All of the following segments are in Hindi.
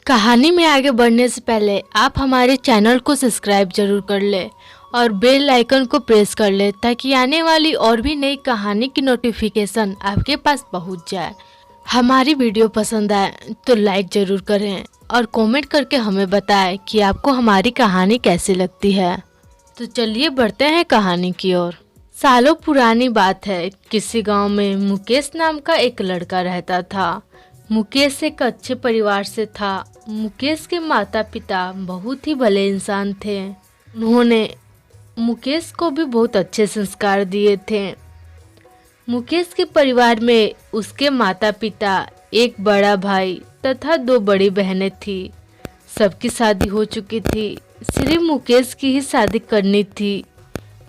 कहानी में आगे बढ़ने से पहले आप हमारे चैनल को सब्सक्राइब जरूर कर ले और बेल आइकन को प्रेस कर ले ताकि आने वाली और भी नई कहानी की नोटिफिकेशन आपके पास पहुंच जाए। हमारी वीडियो पसंद आए तो लाइक जरूर करें और कमेंट करके हमें बताएं कि आपको हमारी कहानी कैसी लगती है। तो चलिए बढ़ते हैं कहानी की ओर। सालों पुरानी बात है, किसी गांव में मुकेश नाम का एक लड़का रहता था। मुकेश एक अच्छे परिवार से था। मुकेश के माता पिता बहुत ही भले इंसान थे। उन्होंने मुकेश को भी बहुत अच्छे संस्कार दिए थे। मुकेश के परिवार में उसके माता पिता, एक बड़ा भाई तथा दो बड़ी बहनें थी। सबकी शादी हो चुकी थी, सिर्फ मुकेश की ही शादी करनी थी।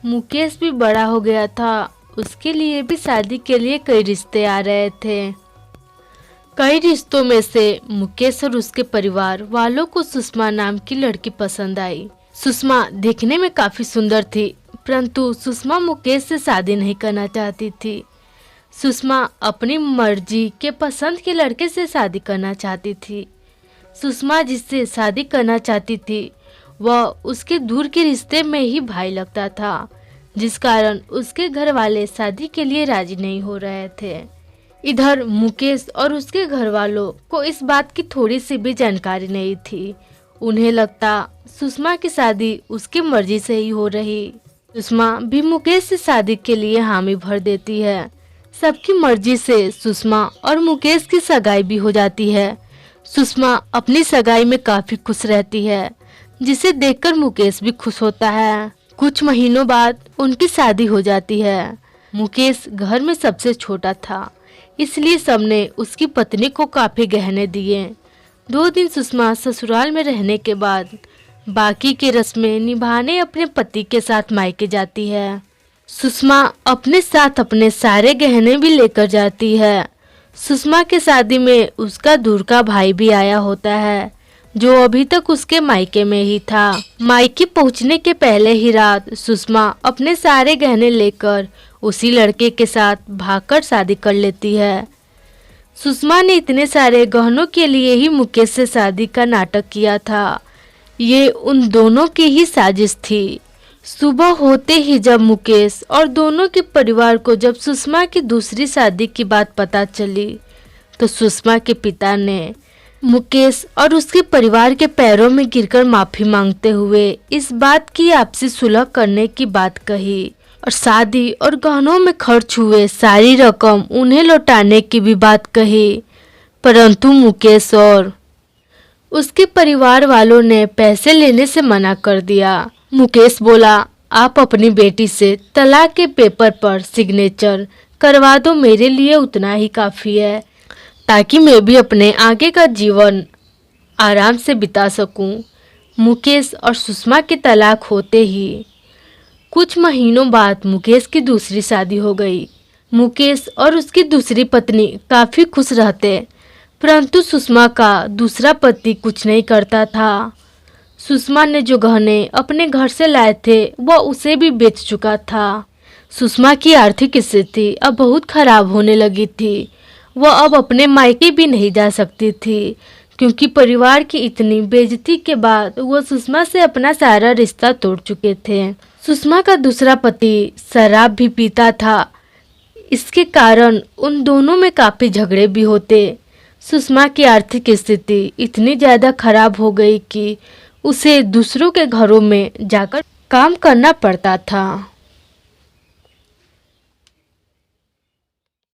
मुकेश भी बड़ा हो गया था, उसके लिए भी शादी के लिए कई रिश्ते आ रहे थे। कई रिश्तों में से मुकेश और उसके परिवार वालों को सुषमा नाम की लड़की पसंद आई। सुषमा देखने में काफी सुंदर थी, परंतु सुषमा मुकेश से शादी नहीं करना चाहती थी। सुषमा अपनी मर्जी के पसंद के लड़के से शादी करना चाहती थी। सुषमा जिससे शादी करना चाहती थी वह उसके दूर के रिश्ते में ही भाई लगता था, जिस कारण उसके घर वाले शादी के लिए राजी नहीं हो रहे थे। इधर मुकेश और उसके घर वालों को इस बात की थोड़ी सी भी जानकारी नहीं थी। उन्हें लगता सुषमा की शादी उसकी मर्जी से ही हो रही। सुषमा भी मुकेश से शादी के लिए हामी भर देती है। सबकी मर्जी से सुषमा और मुकेश की सगाई भी हो जाती है। सुषमा अपनी सगाई में काफी खुश रहती है, जिसे देखकर मुकेश भी खुश होता है। कुछ महीनों बाद उनकी शादी हो जाती है। मुकेश घर में सबसे छोटा था, इसलिए सबने उसकी पत्नी को काफी गहने दिए। 2 दिन सुषमा ससुराल में रहने के बाद बाकी के रस्में निभाने अपने पति के साथ मायके जाती है। सुषमा अपने साथ अपने सारे गहने भी लेकर जाती है। सुषमा के शादी में उसका दूर का भाई भी आया होता है, जो अभी तक उसके मायके में ही था। मायके पहुंचने के पहले ही रात सुषमा अपने सारे गहने लेकर उसी लड़के के साथ भागकर शादी कर लेती है। सुषमा ने इतने सारे गहनों के लिए ही मुकेश से शादी का नाटक किया था। ये उन दोनों की ही साजिश थी। सुबह होते ही जब मुकेश और दोनों के परिवार को जब सुषमा की दूसरी शादी की बात पता चली, तो सुषमा के पिता ने मुकेश और उसके परिवार के पैरों में गिरकर माफी मांगते हुए इस बात की आपसी सुलह करने की बात कही और शादी और गहनों में खर्च हुए सारी रकम उन्हें लौटाने की भी बात कही। परंतु मुकेश और उसके परिवार वालों ने पैसे लेने से मना कर दिया। मुकेश बोला, आप अपनी बेटी से तलाक के पेपर पर सिग्नेचर करवा दो, मेरे लिए उतना ही काफी है, ताकि मैं भी अपने आगे का जीवन आराम से बिता सकूं। मुकेश और सुषमा के तलाक होते ही कुछ महीनों बाद मुकेश की दूसरी शादी हो गई। मुकेश और उसकी दूसरी पत्नी काफी खुश रहते, परंतु सुषमा का दूसरा पति कुछ नहीं करता था। सुषमा ने जो गहने अपने घर से लाए थे वह उसे भी बेच चुका था। सुषमा की आर्थिक स्थिति अब बहुत खराब होने लगी थी। वह अब अपने मायके भी नहीं जा सकती थी, क्योंकि परिवार की इतनी बेइज्जती के बाद वह सुषमा से अपना सारा रिश्ता तोड़ चुके थे। सुषमा का दूसरा पति शराब भी पीता था, इसके कारण उन दोनों में काफी झगड़े भी होते। सुषमा की आर्थिक स्थिति इतनी ज्यादा खराब हो गई कि उसे दूसरों के घरों में जाकर काम करना पड़ता था।